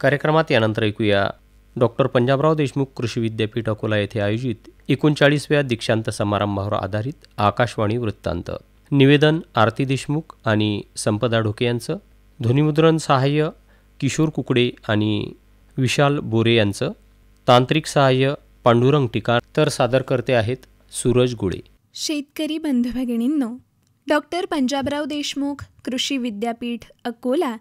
कार्यक्रमात यानंतर ऐकूया डॉक्टर पंजाबराव देशमुख कृषी विद्यापीठ अकोला येथे आयोजित 39व्या दीक्षांत समारंभावर आधारित आकाशवाणी वृत्तांत. निवेदन आरती देशमुख आणि संपदा ढोके यांचं. ध्वनिमुद्रण सहाय्य किशोर कुकडे आणि विशाल बोरे यांचं. तांत्रिक सहाय्य पांडुरंग टिकाण. तर सादर करते आहेत सूरज गुळे. शेतकरी बंधू भगिनींनो, डॉक्टर पंजाबराव देशमुख कृषी विद्यापीठ अकोला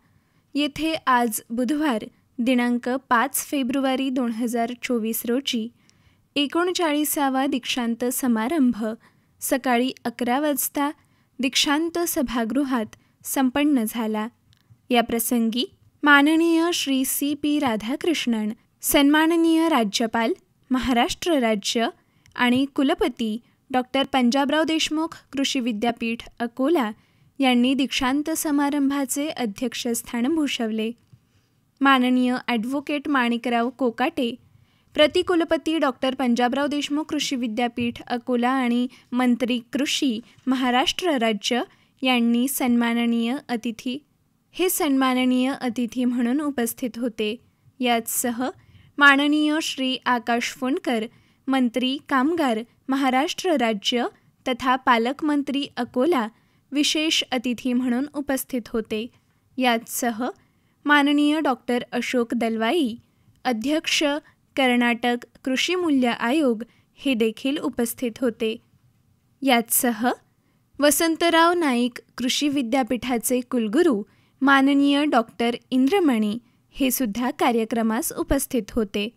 येथे आज बुधवार दिनांक 5 फेब्रुवारी 2024 रोजी 39वा दीक्षांत समारंभ सकाळी 11 वाजता दीक्षांत सभागृहात संपन्न झाला. या प्रसंगी माननीय श्री CP राधाकृष्णन, सन्माननीय राज्यपाल महाराष्ट्र राज्य आणि कुलपती डॉक्टर पंजाबराव देशमुख कृषी विद्यापीठ अकोला यांनी दीक्षांत समारंभाचे अध्यक्षस्थान भूषवले. माननीय ॲडव्होकेट माणिकराव कोकाटे, प्रतिकुलपती डॉक्टर पंजाबराव देशमुख कृषी विद्यापीठ अकोला आणि मंत्री कृषी महाराष्ट्र राज्य यांनी सन्माननीय अतिथी म्हणून उपस्थित होते. याचसह माननीय श्री आकाश फोंडकर, मंत्री कामगार महाराष्ट्र राज्य तथा पालकमंत्री अकोला विशेष अतिथी म्हणून उपस्थित होते. याचसह माननीय डॉक्टर अशोक दलवाई, अध्यक्ष कर्नाटक कृषी मूल्य आयोग हे देखील उपस्थित होते. याचसह वसंतराव नाईक कृषी विद्यापीठाचे कुलगुरू माननीय डॉक्टर इंद्रमणी हे सुद्धा कार्यक्रमास उपस्थित होते.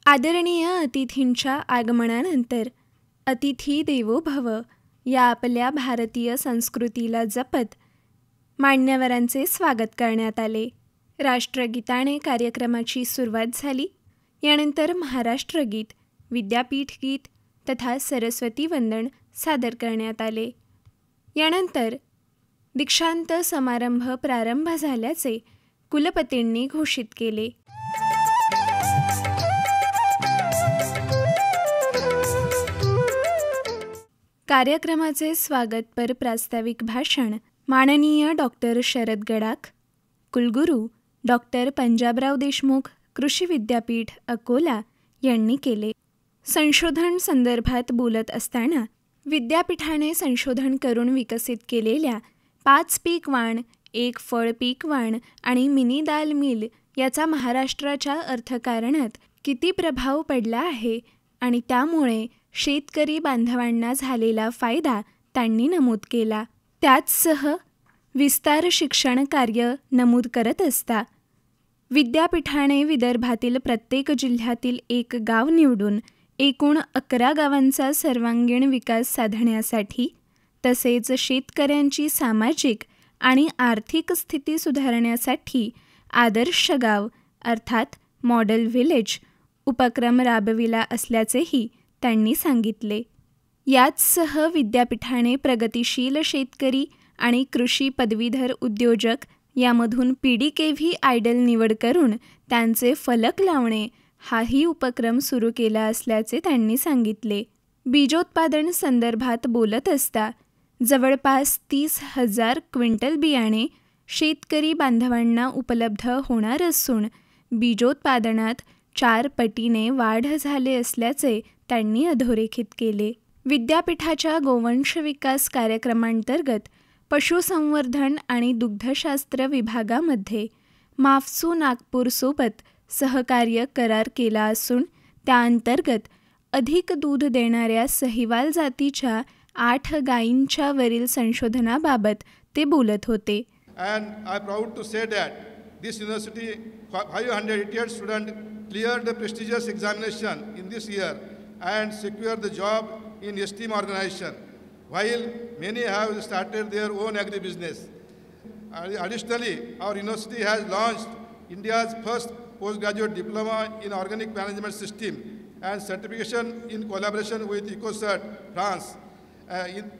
आदरणीय अतिथींच्या आगमनानंतर अतिथी देवो भव या आपल्या भारतीय संस्कृतीला जपत मान्यवरांचे स्वागत करण्यात आले. राष्ट्रगीताने कार्यक्रमाची सुरुवात झाली. यानंतर महाराष्ट्र गीत, विद्यापीठ गीत तथा सरस्वती वंदन सादर करण्यात आले. यानंतर दीक्षांत समारंभ प्रारंभ झाल्याचे कुलपतींनी घोषित केले. कार्यक्रमाचे स्वागतपर प्रास्ताविक भाषण माननीय डॉक्टर शरद गडाख, कुलगुरू डॉक्टर पंजाबराव देशमुख कृषी विद्यापीठ अकोला यांनी केले. संशोधन संदर्भात बोलत असताना विद्यापीठाने संशोधन करून विकसित केलेल्या 5 पीक वाण, 1 फळ पीक वाण आणि मिनी दाल मिल याचा महाराष्ट्राच्या अर्थकारणात किती प्रभाव पडला आहे आणि त्यामुळे शेतकरी बांधवांना झालेला फायदा त्यांनी नमूद केला. त्याचसह विस्तार शिक्षण कार्य नमूद करत असता विद्यापीठाने विदर्भातील प्रत्येक जिल्ह्यातील 1 गाव निवडून एकूण 11 गावांचा सर्वांगीण विकास साधण्यासाठी तसेच शेतकऱ्यांची सामाजिक आणि आर्थिक स्थिती सुधारण्यासाठी आदर्श गाव अर्थात मॉडेल व्हिलेज उपक्रम राबविला असल्याचेही त्यांनी सांगितले. याचसह विद्यापीठाने प्रगतिशील शेतकरी आणि कृषी पदवीधर उद्योजक यामधून PDKV आयडल निवड करून त्यांचे फलक लावणे हाही उपक्रम सुरू केला असल्याचे त्यांनी सांगितले. बीजोत्पादन संदर्भात बोलत असता जवळपास 30,000 क्विंटल बियाणे शेतकरी बांधवांना उपलब्ध होणार असून बीजोत्पादनात 4 पटीने वाढ झाले असल्याचे त्यांनी अधोरेखित केले. विद्यापीठाच्या गोवंश विकास कार्यक्रमांतर्गत पशुसंवर्धन आणि दुग्धशास्त्र विभागामध्ये माफसू नागपूरसोबत सहकार्य करार केला असून त्याअंतर्गत अधिक दूध देणाऱ्या सहिवाल जातीच्या 8 गायींच्या वरील संशोधनाबाबत ते बोलत होते. And I am proud to say that this university 588 students cleared the prestigious examination in this year and secured the job in esteemed organization, while many have started their own agribusiness. Additionally, our university has launched India's first postgraduate diploma in organic management system and certification in collaboration with EcoCert France.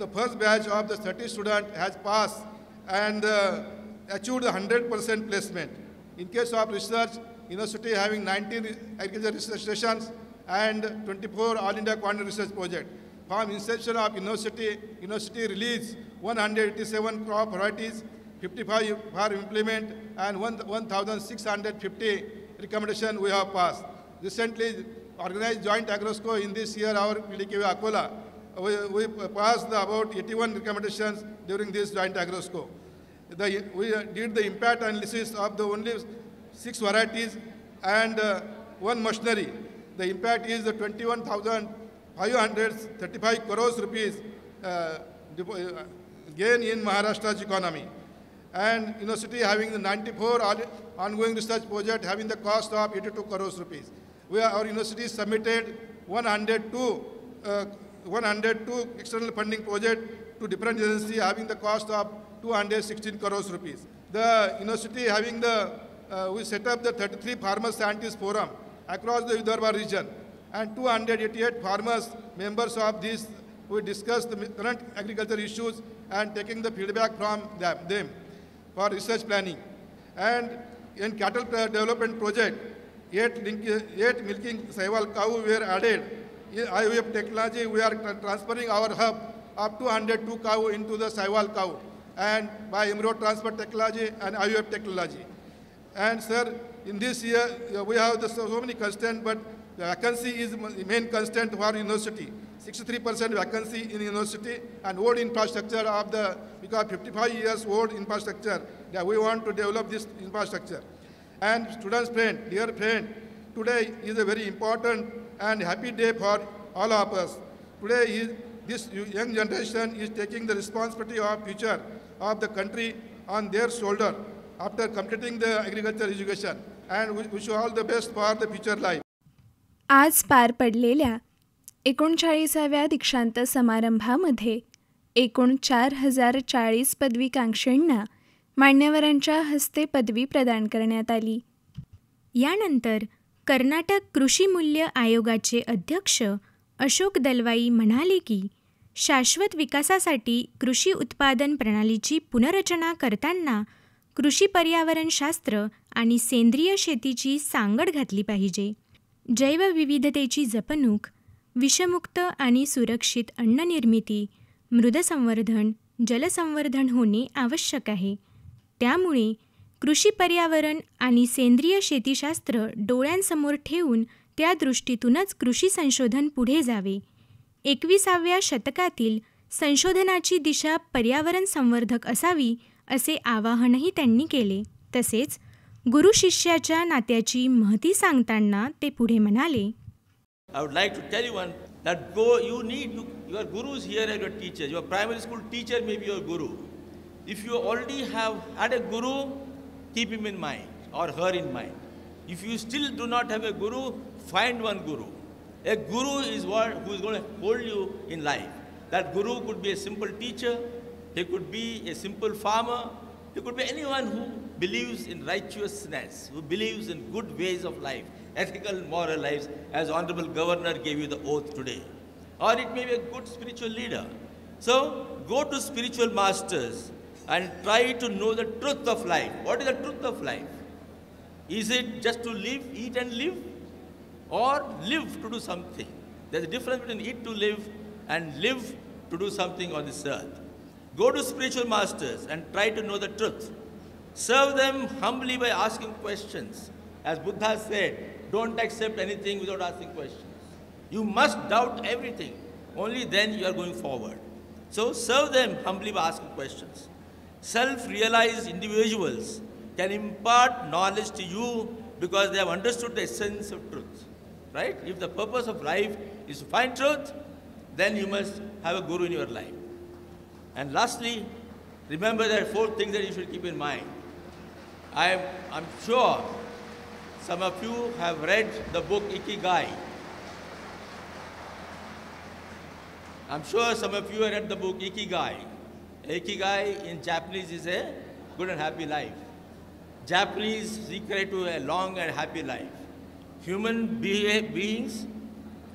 The first batch of the 30 students has passed and achieved 100% placement. In case of research, university having 19 agriculture research stations and 24 All India Quantitative Research project. From inception of university released 187 crop varieties, 55 for implement, and 1,650 recommendation we have passed. Recently organized joint agrosco in this year, our PDKV Akola, we passed about 81 recommendations during this joint agrosco. We did the impact analysis of the only 6 varieties and one machinery. The impact is the 21,535 crores rupees gain in Maharashtra's economy. And university having the 94 ongoing research project having the cost of 82 crores rupees. Our university submitted 102 external funding project to different agencies having the cost of 216 crores rupees. The university having we set up the 33 Farmer Scientist Forum across the Vidarbha region, and 288 farmers, members of this, we discussed the current agriculture issues and taking the feedback from them for research planning. And in cattle development project, 8 milking Sahiwal cow were added. In IVF technology, we are transferring our hub of 202 cow into the Sahiwal cow, and by embryo transfer technology and IVF technology. And sir, in this year, we have so many constraints, but the vacancy is the main constraint for university. 63% vacancy in university, and old infrastructure of because 55 years old infrastructure, that we want to develop this infrastructure. And students friend, dear friend, today is a very important and happy day for all of us. Today this young generation is taking the responsibility of future of the country on their shoulder after completing the agriculture education, and we wish you all the best for the future life. आज पार पडलेल्या 39व्या दीक्षांत समारंभामध्ये एकूण 4040 पदवीकांक्षींना मान्यवरांच्या हस्ते पदवी प्रदान करण्यात आली. यानंतर कर्नाटक कृषी मूल्य आयोगाचे अध्यक्ष अशोक दलवाई म्हणाले की शाश्वत विकासासाठी कृषी उत्पादन प्रणालीची पुनर्रचना करताना कृषी पर्यावरणशास्त्र आणि सेंद्रिय शेतीची सांगड घातली पाहिजे. जैवविविधतेची जपणूक, विषमुक्त आणि सुरक्षित अन्ननिर्मिती, मृदसंवर्धन, जलसंवर्धन होणे आवश्यक आहे. त्यामुळे कृषी पर्यावरण आणि सेंद्रिय शेतीशास्त्र डोळ्यांसमोर ठेवून त्या दृष्टीतूनच कृषी संशोधन पुढे जावे. 21व्या शतकातील संशोधनाची दिशा पर्यावरण संवर्धक असावी असे आवाहनही त्यांनी केले. तसेच गुरु शिष्याच्या नात्याची महती सांगताना ते पुढे म्हणाले, I would like to tell you that you need your gurus here as your teachers. Your primary school teacher may be your guru. If you already have had a guru, keep him in mind or her in mind. If you still do not have a guru, find one guru. A guru is who is going to hold you in life. That guru could be a simple teacher, he could be a simple farmer, he could be anyone who believes in righteousness, who believes in good ways of life, ethical, moral lives, as Honorable Governor gave you the oath today. Or it may be a good spiritual leader. So, go to spiritual masters and try to know the truth of life. What is the truth of life? Is it just to live, eat and live? Or live to do something? There's a difference between eat to live and live to do something on this earth. Go to spiritual masters and try to know the truth. Serve them humbly by asking questions. As Buddha said, don't accept anything without asking questions. You must doubt everything. Only then you are going forward. So serve them humbly by asking questions. Self-realized individuals can impart knowledge to you because they have understood the essence of truth. Right? If the purpose of life is to find truth, then you must have a guru in your life. And lastly, remember there are 4 things that you should keep in mind. I'm sure some of you have read the book Ikigai. I'm sure some of you have read the book Ikigai. Ikigai in Japanese is a good and happy life. Japanese secret to a long and happy life. Human beings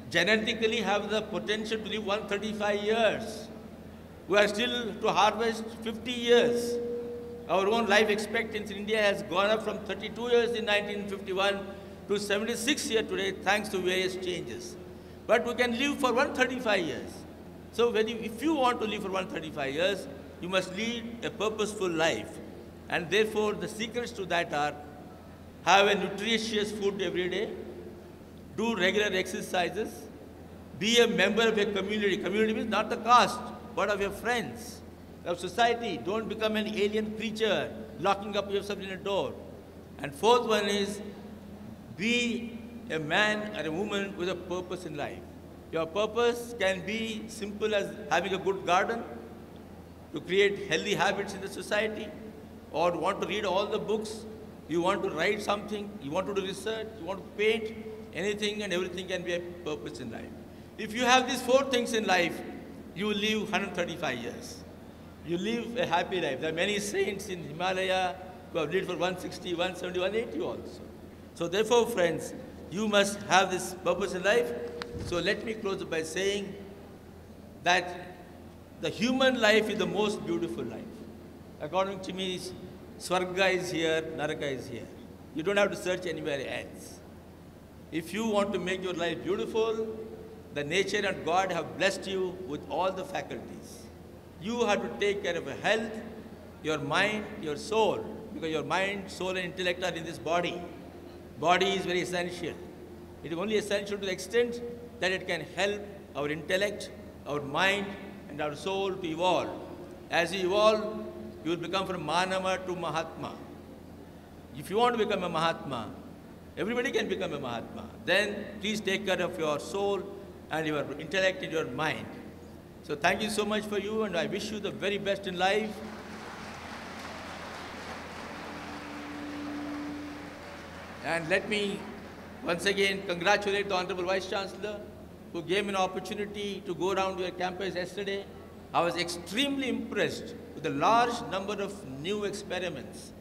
genetically have the potential to live 135 years. We are still to harvest 50 years. Our own life expectancy in India has gone up from 32 years in 1951 to 76 years today, thanks to various changes. But we can live for 135 years. So if you want to live for 135 years, you must lead a purposeful life. And therefore, the secrets to that are have a nutritious food every day, do regular exercises, be a member of a community. Community means not the caste, but of your friends, of society. Don't become an alien creature, locking up yourself in a door. And fourth one is, be a man or a woman with a purpose in life. Your purpose can be simple as having a good garden, to create healthy habits in the society, or want to read all the books, you want to write something, you want to do research, you want to paint, anything and everything can be a purpose in life. If you have these four things in life, you will live 135 years. You live a happy life. There are many saints in Himalaya who have lived for 160, 170, 180 also. So therefore, friends, you must have this purpose in life. So let me close by saying that the human life is the most beautiful life. According to me, Swarga is here, Naraka is here. You don't have to search anywhere else. If you want to make your life beautiful, the nature and God have blessed you with all the faculties. You have to take care of your health, your mind, your soul, because your mind, soul and intellect are in this body. Body is very essential. It is only essential to the extent that it can help our intellect, our mind, and our soul to evolve. As you evolve, you will become from Manava to Mahatma. If you want to become a Mahatma, everybody can become a Mahatma. Then please take care of your soul and your intellect and your mind. So thank you so much for you, and I wish you the very best in life. And let me once again congratulate the Honorable Vice Chancellor who gave me an opportunity to go around your campus yesterday. I was extremely impressed with the large number of new experiments,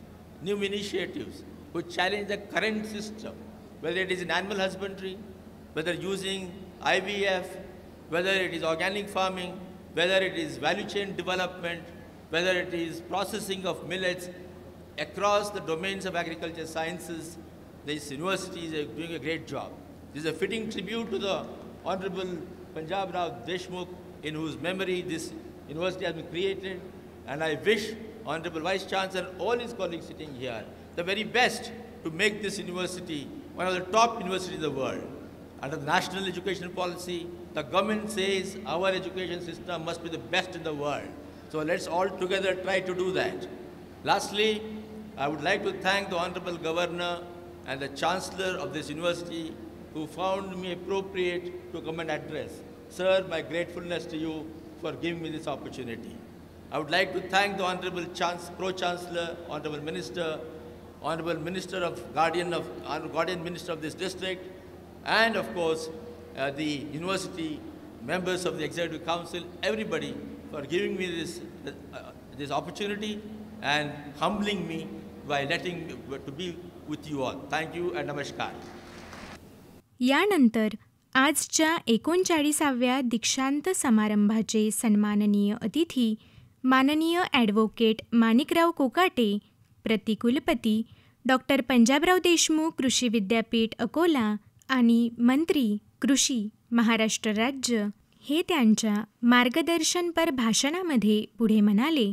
new initiatives which challenge the current system, whether it is in animal husbandry, whether using IVF, whether it is organic farming, whether it is value chain development, whether it is processing of millets across the domains of agriculture sciences. These universities are doing a great job. This is a fitting tribute to the Honorable Punjab Rao Deshmukh, in whose memory this university has been created. And I wish Honorable Vice Chancellor and all his colleagues sitting here the very best to make this university one of the top universities in the world. Under the national education policy, the government says our education system must be the best in the world. So let's all together try to do that. Lastly, I would like to thank the Honorable Governor and the Chancellor of this university who found me appropriate to come and address. Sir, my gratefulness to you for giving me this opportunity. I would like to thank the Honorable Pro-Chancellor, Honorable Minister Guardian Minister of this district, and of course, the university members of the Executive Council, everybody for giving me this opportunity and humbling me by letting me to be with you all. Thank you and namaskar. यानंतर आजच्या 39व्या दीक्षांत समारंभाचे सन्माननीय अतिथी माननीय advocate Manikrao Kokate, प्रतिकुलपती doctor Panjabrao Deshmukh कृषी विद्यापीठ अकोला आणि मंत्री कृषी महाराष्ट्र राज्य हे त्यांच्या मार्गदर्शनपर भाषणामध्ये पुढे म्हणाले.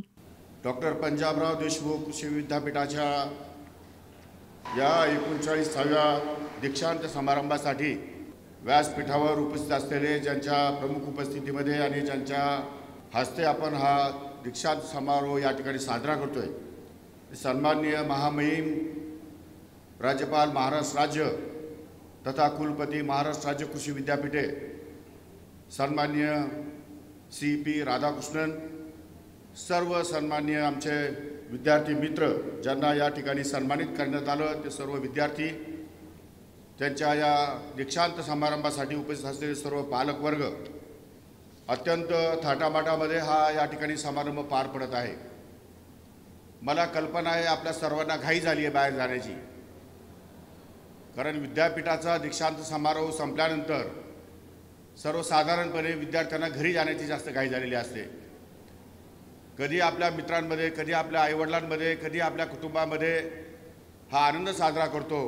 डॉक्टर पंजाबराव देशमुख कृषी विद्यापीठाच्या या 39व्या दीक्षांत समारंभासाठी व्यासपीठावर उपस्थित असलेले ज्यांच्या प्रमुख उपस्थितीमध्ये आणि ज्यांच्या हस्ते आपण हा दीक्षांत समारोह या ठिकाणी साजरा करतोय, सन्माननीय महामहिम राज्यपाल महाराष्ट्र राज्य तथा कुलपती महाराष्ट्र राज्य कृषी विद्यापीठे सन्माननीय CP राधाकृष्णन, सर्व सन्माननीय आमचे विद्यार्थी मित्र ज्यांना या ठिकाणी सन्मानित करण्यात आलं, ते सर्व विद्यार्थी, त्यांच्या या दीक्षांत समारंभासाठी उपस्थित असलेले सर्व पालकवर्ग, अत्यंत थाटामाटामध्ये हा या ठिकाणी समारंभ पार पडत आहे. मला कल्पना आहे आपल्या सर्वांना घाई झाली आहे बाहेर जाण्याची, कारण विद्यापीठाचा दीक्षांत समारोह संपल्यानंतर सर्वसाधारणपणे विद्यार्थ्यांना घरी जाण्याची जास्त घाई झालेली असते. कधी आपल्या मित्रांमध्ये, कधी आपल्या आईवडिलांमध्ये, कधी आपल्या कुटुंबामध्ये हा आनंद साजरा करतो,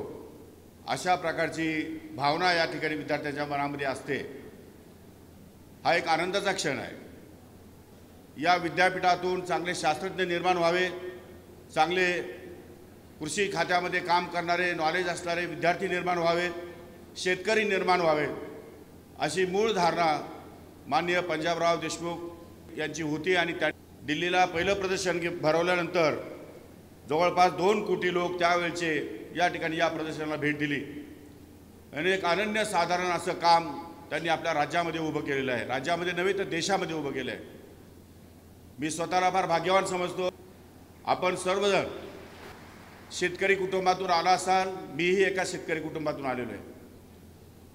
अशा प्रकारची भावना या ठिकाणी विद्यार्थ्यांच्या मनामध्ये असते. हा एक आनंदाचा क्षण आहे. या विद्यापीठातून चांगले शास्त्रज्ञ निर्माण व्हावे, चांगले कृषी खात्यामध्ये काम करणारे नॉलेज असणारे विद्यार्थी निर्माण व्हावेत, शेतकरी निर्माण व्हावेत, अशी मूळ धारणा माननीय पंजाबराव देशमुख यांची होती। आणि त्या दिल्लीला पहिलं प्रदर्शन भरवल्यानंतर जवळपास 2 कोटी लोक त्यावेळचे या ठिकाणी या प्रदर्शनाला भेट दिली आणि एक अनन्यसाधारण असं काम त्यांनी आपल्या राज्यामध्ये उभं केलेलं आहे। राज्यामध्ये नव्हे तर देशामध्ये उभं केलं आहे। मी स्वतःला फार भाग्यवान समजतो। आपण सर्वजण शेतकरी कुटुंबातून आला असाल, मीही एका शेतकरी कुटुंबातून आलेलो आहे।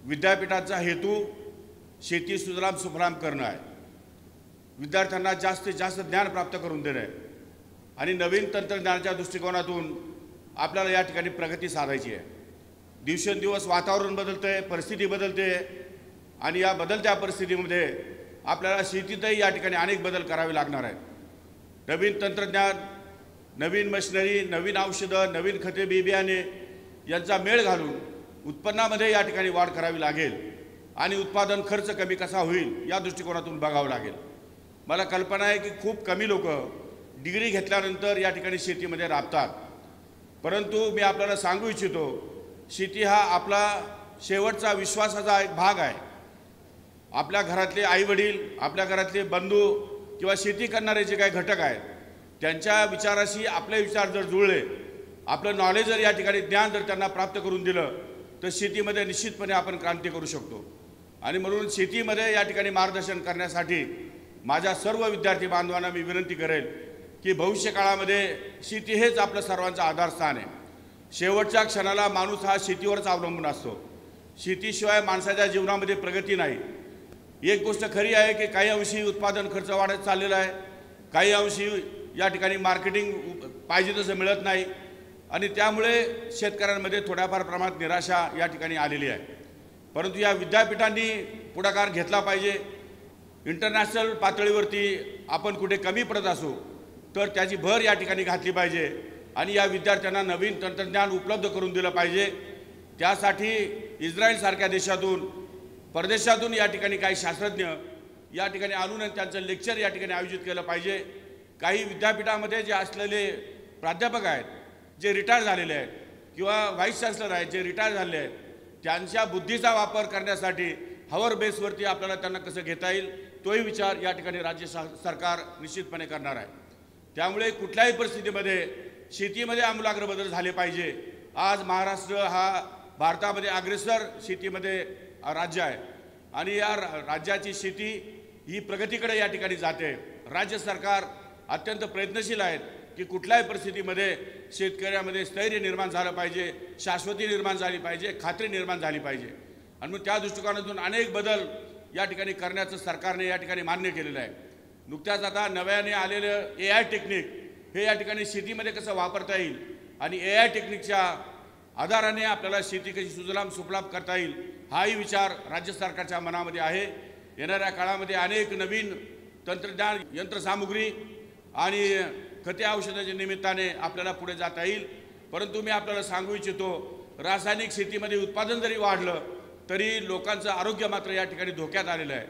विद्यापीठाचा हेतू शेती सुजलाम सुफलाम करणं आहे, विद्यार्थ्यांना जास्तीत जास्त ज्ञान प्राप्त करून देणं आहे आणि नवीन तंत्रज्ञानाच्या दृष्टिकोनातून आपल्याला या ठिकाणी प्रगती साधायची आहे। दिवसेंदिवस वातावरण बदलतंय, परिस्थिती बदलते आणि या बदलत्या परिस्थितीमध्ये आपल्याला शेतीतही या ठिकाणी अनेक बदल करावे लागणार आहेत। नवीन तंत्रज्ञान, नवीन मशिनरी, नवीन औषधं, नवीन खते, बियाणे यांचा मेळ घालून उत्पन्नामध्ये या ठिकाणी वाढ करावी लागेल आणि उत्पादन खर्च कमी कसा होईल या दृष्टिकोनातून बघावं लागेल। मला कल्पना आहे की खूप कमी लोक डिग्री घेतल्यानंतर या ठिकाणी शेतीमध्ये राबतात, परंतु मी आपल्याला सांगू इच्छितो, शेती हा आपला शेवटचा विश्वासाचा एक भाग आहे। आपल्या घरातले आईवडील, आपल्या घरातले बंधू किंवा शेती करणारे जे काही घटक आहेत त्यांच्या विचाराशी आपले विचार जर जुळले, आपलं नॉलेज जर या ठिकाणी ज्ञान जर त्यांना प्राप्त करून दिलं तर शेतीमध्ये निश्चितपणे आपण क्रांती करू शकतो। आणि म्हणून शेतीमध्ये या ठिकाणी मार्गदर्शन करण्यासाठी माझ्या सर्व विद्यार्थी बांधवांना मी विनंती करेल की भविष्यकाळामध्ये शेती हेच आपलं सर्वांचं आधारस्थान आहे। शेवटच्या क्षणाला माणूस हा शेतीवरच अवलंबून असतो। शेतीशिवाय माणसाच्या जीवनामध्ये प्रगती नाही। एक गोष्ट खरी आहे की काही अंशी उत्पादन खर्च वाढत चाललेला आहे, काही अंशी या ठिकाणी मार्केटिंग पाहिजे तसं मिळत नाही आणि त्यामुळे शेतकऱ्यांमध्ये थोड्याफार प्रमाणात निराशा या ठिकाणी आलेली आहे। परंतु या विद्यापीठांनी पुढाकार घेतला पाहिजे। इंटरनॅशनल पातळीवरती आपण कुठे कमी पडत असू तर त्याची भर या ठिकाणी घातली पाहिजे आणि या विद्यार्थ्यांना नवीन तंत्रज्ञान उपलब्ध करून दिलं पाहिजे। त्यासाठी इस्रायलसारख्या देशातून, परदेशातून या ठिकाणी काही शास्त्रज्ञ या ठिकाणी आणून त्यांचं लेक्चर या ठिकाणी आयोजित केलं पाहिजे। काही विद्यापीठामध्ये जे असलेले प्राध्यापक आहेत, जे रिटायर झालेले आहेत किंवा व्हाईस चान्सलर आहेत जे रिटायर झालेले आहेत, त्यांच्या बुद्धीचा वापर करण्यासाठी हवर बेसवरती आपल्याला त्यांना कसं घेता येईल तोही विचार या ठिकाणी राज्य सरकार निश्चितपणे करणार आहे। त्यामुळे कुठल्याही परिस्थितीमध्ये शेतीमध्ये आमूलाग्र बदल झाले पाहिजे। आज महाराष्ट्र हा भारतामध्ये अग्रेसर शेतीमध्ये राज्य आहे आणि या राज्याची शेती ही प्रगतीकडे या ठिकाणी जाते। राज्य सरकार अत्यंत प्रयत्नशील आहेत की कुठल्याही परिस्थितीमध्ये शेतकऱ्यामध्ये स्थैर्य निर्माण झालं पाहिजे, शाश्वती निर्माण झाली पाहिजे, खात्री निर्माण झाली पाहिजे आणि मग त्या दृष्टिकोनातून अनेक बदल या ठिकाणी करण्याचं सरकारने या ठिकाणी मान्य केलेलं आहे। नुकत्याच आता नव्याने आलेलं AI टेक्निक हे या ठिकाणी शेतीमध्ये कसं वापरता येईल आणि AI टेक्निकच्या आधाराने आपल्याला शेती कशी सुजलाम सुफलाम करता येईल हाही विचार राज्य सरकारच्या मनामध्ये आहे। येणाऱ्या काळामध्ये अनेक नवीन तंत्रज्ञान, यंत्रसामुग्री आणि खते औषधाच्या निमित्ताने आपल्याला पुढे जाता येईल। परंतु मी आपल्याला सांगू इच्छितो, रासायनिक शेतीमध्ये उत्पादन जरी वाढलं तरी लोकांचं आरोग्य मात्र या ठिकाणी धोक्यात आलेलं आहे।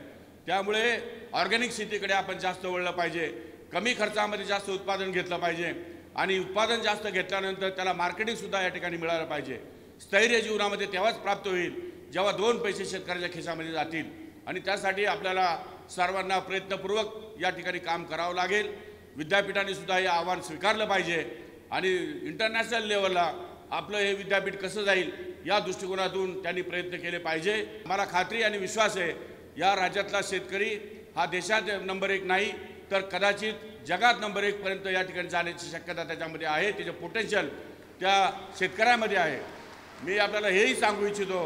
त्यामुळे ऑर्गॅनिक शेतीकडे आपण जास्त वळलं पाहिजे, कमी खर्चामध्ये जास्त उत्पादन घेतलं पाहिजे आणि उत्पादन जास्त घेतल्यानंतर त्याला मार्केटिंगसुद्धा या ठिकाणी मिळालं पाहिजे। स्थैर्य जीवनामध्ये तेव्हाच प्राप्त होईल जेव्हा 2 पैसे शेतकऱ्याच्या खिशामध्ये जातील आणि त्यासाठी आपल्याला सर्वांना प्रयत्नपूर्वक या ठिकाणी काम करावं लागेल। विद्यापीठांनी सुद्धा हे आव्हान स्वीकारलं पाहिजे आणि इंटरनॅशनल लेवलला आपलं हे विद्यापीठ कसं जाईल या दृष्टिकोनातून त्यांनी प्रयत्न केले पाहिजे। मला खात्री आणि विश्वास आहे या राज्यातला शेतकरी हा देशात नंबर 1 नाही तर कदाचित जगात नंबर 1 पर्यंत या ठिकाणी जाण्याची शक्यता त्याच्यामध्ये आहे, त्याचं पोटेन्शियल त्या शेतकऱ्यामध्ये आहे। मी आपल्याला हेही सांगू इच्छितो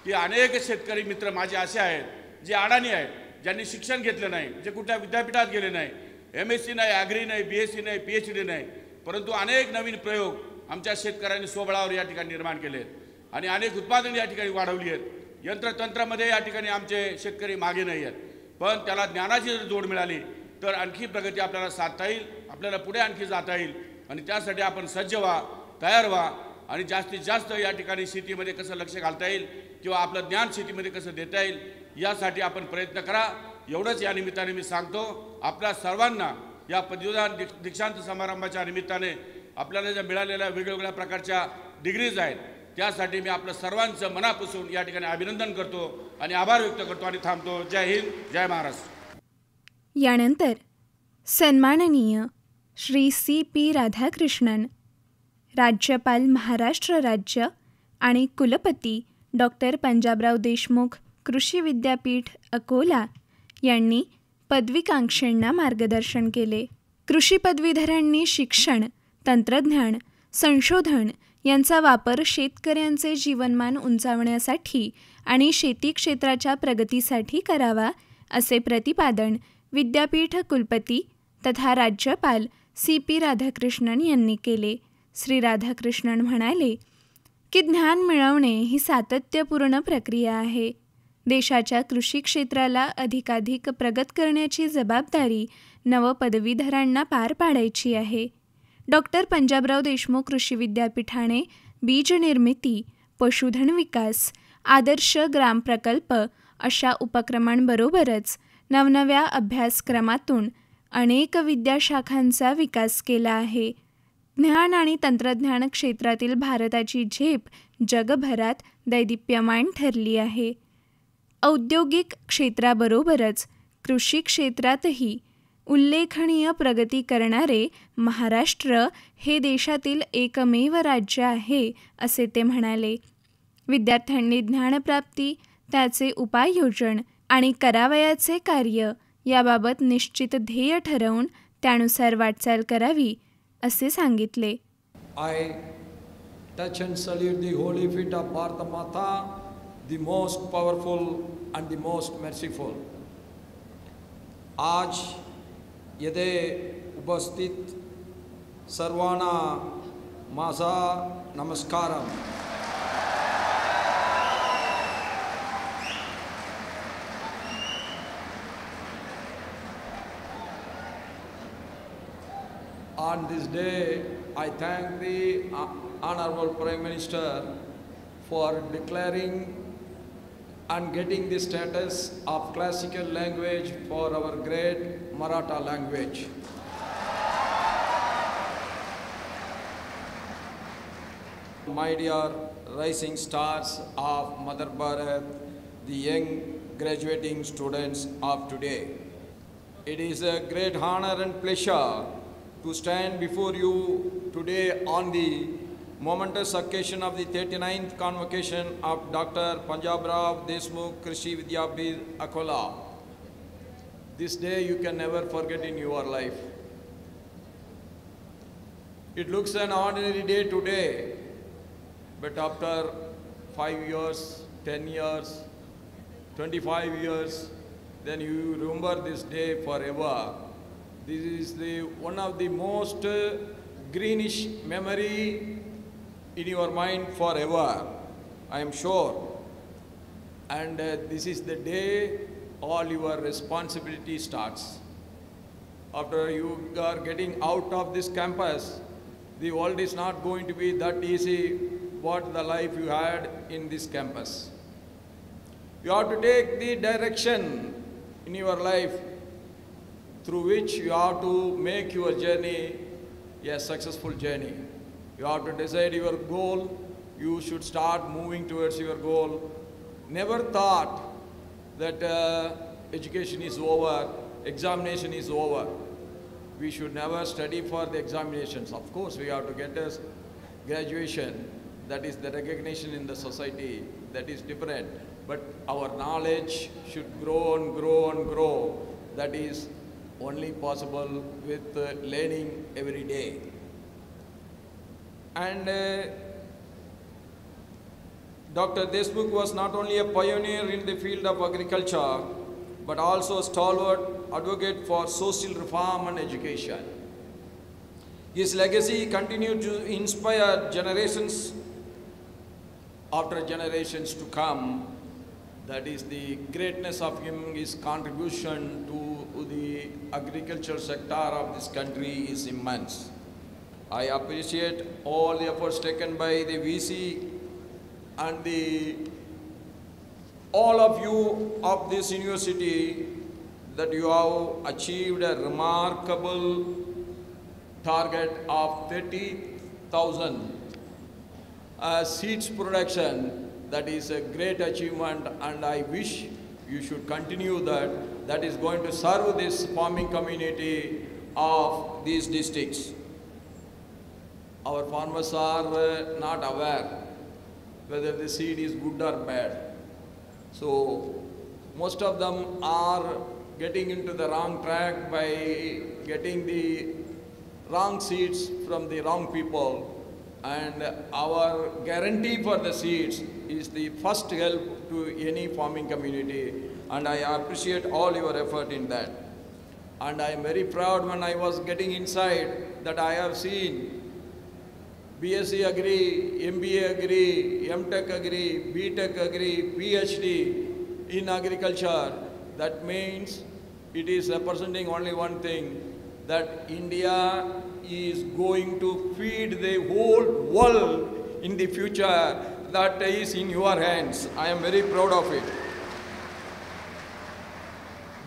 की अनेक शेतकरी मित्र माझे असे आहेत जे अडाणी आहेत, ज्यांनी शिक्षण घेतलं नाही, जे कुठल्या विद्यापीठात गेले नाही, MSc नाही, ॲग्री नाही, BSc नाही, PhD नाही, परंतु अनेक नवीन प्रयोग आमच्या शेतकऱ्यांनी स्वबळावर या ठिकाणी निर्माण केले आहेत आणि अनेक उत्पादन या ठिकाणी वाढवली आहेत। यंत्रतंत्रामध्ये या ठिकाणी आमचे शेतकरी मागे नाही आहेत, पण त्याला ज्ञानाची जर जोड मिळाली तर आणखी प्रगती आपल्याला साधता येईल, आपल्याला पुढे आणखी जाता येईल आणि त्यासाठी आपण सज्ज व्हा, तयार व्हा आणि जास्तीत जास्त या ठिकाणी शेतीमध्ये कसं लक्ष घालता येईल किंवा आपलं ज्ञान शेतीमध्ये कसं देता येईल यासाठी आपण प्रयत्न करा। एवढंच या निमित्ताने मी सांगतो। आपल्या सर्वांना या पदवीदान दीक्षांत समारंभाच्या निमित्ताने आपल्याला ज्या मिळालेल्या वेगवेगळ्या प्रकारच्या डिग्रीज आहेत त्यासाठी मी आपलं सर्वांचं मनापासून या ठिकाणी अभिनंदन करतो आणि आभार व्यक्त करतो आणि थांबतो. जय हिंद, जय महाराष्ट्र. यानंतर सन्माननीय श्री CP राधाकृष्णन, राज्यपाल महाराष्ट्र राज्य आणि कुलपती डॉक्टर पंजाबराव देशमुख कृषी विद्यापीठ अकोला यांनी पदवीकांक्षींना मार्गदर्शन केले. कृषी पदवीधरांनी शिक्षण, तंत्रज्ञान, संशोधन यांचा वापर शेतकऱ्यांचे जीवनमान उंचावण्यासाठी आणि शेती क्षेत्राच्या प्रगतीसाठी करावा, असे प्रतिपादन विद्यापीठ कुलपती तथा राज्यपाल CP राधाकृष्णन यांनी केले. श्री राधाकृष्णन म्हणाले की ज्ञान मिळवणे ही सातत्यपूर्ण प्रक्रिया आहे. देशाच्या कृषी क्षेत्राला अधिकाधिक प्रगत करण्याची जबाबदारी नवपदवीधरांना पार पाडायची आहे. डॉक्टर पंजाबराव देशमुख कृषी विद्यापीठाने बीज निर्मिती, पशुधन विकास, आदर्श ग्राम प्रकल्प अशा उपक्रमांबरोबरच नवनव्या अभ्यासक्रमातून अनेक विद्याशाखांचा विकास केला आहे. ज्ञान आणि तंत्रज्ञान क्षेत्रातील भारताची झेप जगभरात दैदिप्यमान ठरली आहे. औद्योगिक क्षेत्राबरोबरच कृषी क्षेत्रातही उल्लेखनीय प्रगती करणारे महाराष्ट्र हे देशातील एकमेव राज्य आहे, असे ते म्हणाले. विद्यार्थ्यांनी ज्ञानप्राप्ती, त्याचे उपाययोजन आणि करावयाचे कार्य याबाबत निश्चित ध्येय ठरवून त्यानुसार वाटचाल करावी, असे सांगितले. I touch and salute the holy feet of Bharata Mata, the most powerful and the most merciful. आज येथे उपस्थित सर्वांना माझा नमस्कारम. On this day, I thank the Honorable Prime Minister for declaring and getting the status of classical language for our great Maratha language. My dear rising stars of Mother Bharat, the young graduating students of today, it is a great honor and pleasure to stand before you today on the momentous occasion of the 39th convocation of Dr. Panjabrao Deshmukh Krishi Vidyapith Akola. This day you can never forget in your life. It looks an ordinary day today, but after 5 years, 10 years, 25 years, then you remember this day forever. This is one of the most greenish memory in your mind forever, I am sure. And this is the day all your responsibility starts. After you are getting out of this campus, the world is not going to be that easy what the life you had in this campus. You have to take the direction in your life through which you have to make your journey a successful journey. You have to decide your goal. You should start moving towards your goal. Never thought that education is over, examination is over. We should never study for the examinations. Of course, we have to get us graduation. That is the recognition in the society. That is different. But our knowledge should grow and grow and grow. That is only possible with learning every day. And Dr. Deshmukh was not only a pioneer in the field of agriculture, but also a stalwart advocate for social reform and education. His legacy continued to inspire generations after generations to come. That is the greatness of him, his contribution to the agriculture sector of this country is immense. I appreciate all the efforts taken by the VC and all of you of this university, that you have achieved a remarkable target of 30,000 seeds production. That is a great achievement, and I wish you should continue that. That is going to serve this farming community of these districts. Our farmers are not aware whether the seed is good or bad. So most of them are getting into the wrong track by getting the wrong seeds from the wrong people. And our guarantee for the seeds is the first help to any farming community. And I appreciate all your effort in that. And I am very proud when I was getting inside that I have seen BSc Agri, MBA Agri, MTech Agri, BTech Agri, PhD in agriculture. That means it is representing only one thing, that India is going to feed the whole world in the future. That is in your hands. I am very proud of it.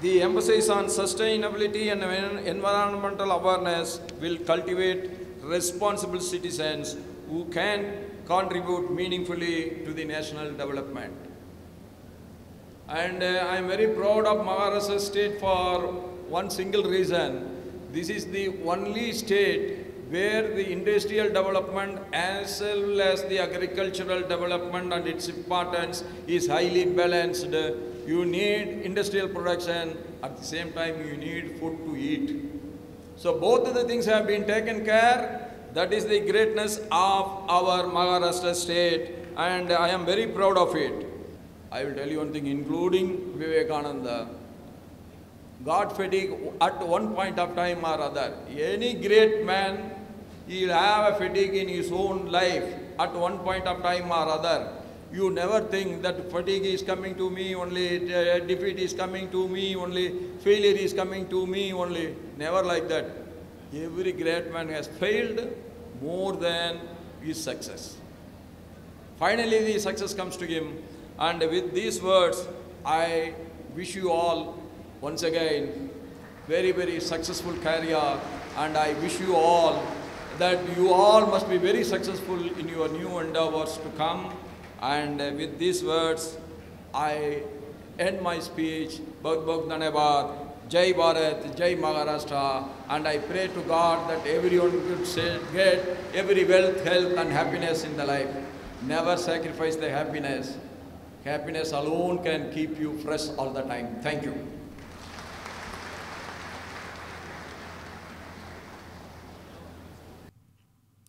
The emphasis on sustainability and environmental awareness will cultivate responsible citizens who can contribute meaningfully to the national development. And I am very proud of Maharashtra state for one single reason. This is the only state where the industrial development as well as the agricultural development and its importance is highly balanced. You need industrial production, at the same time you need food to eat. So both of the things have been taken care. That is the greatness of our Maharashtra state, and I am very proud of it. I will tell you one thing, including Vivekananda. God fatigue at one point of time or other. Any great man, he will have a fatigue in his own life at one point of time or other. You never think that fatigue is coming to me only, defeat is coming to me only, failure is coming to me only. Never like that. Every great man has failed more than his success. Finally, the success comes to him. And with these words, I wish you all once again very, very successful career, and I wish you all that you all must be very successful in your new endeavors to come. And with these words, I end my speech. Bahut bahut dhanyavad. Jai Bharat, Jai Maharashtra, and I pray to God that everyone could get every wealth, health and happiness in the life. Never sacrifice the happiness. Happiness alone can keep you fresh all the time. Thank you.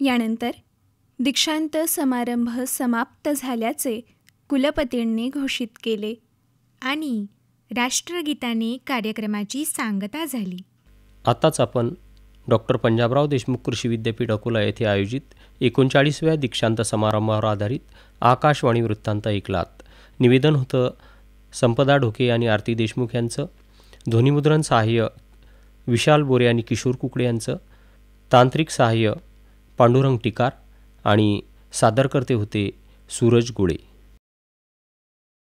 यानंतर दीक्षांत समारंभ समाप्त झाल्याचे कुलपतींनी घोषित केले आणि राष्ट्रगीताने कार्यक्रमाची सांगता झाली. आताच आपण डॉक्टर पंजाबराव देशमुख कृषी विद्यापीठ अकोला येथे आयोजित 39व्या दीक्षांत समारंभावर आधारित आकाशवाणी वृत्तांत ऐकलात. निवेदन होतं संपदा ढोके आणि आरती देशमुख यांचं. ध्वनिमुद्रण सहाय्य विशाल बोरे आणि किशोर कुकडे यांचं. तांत्रिक सहाय्य पांडुरंग टिकार आणि सादरकर्ते होते सूरज गुळे.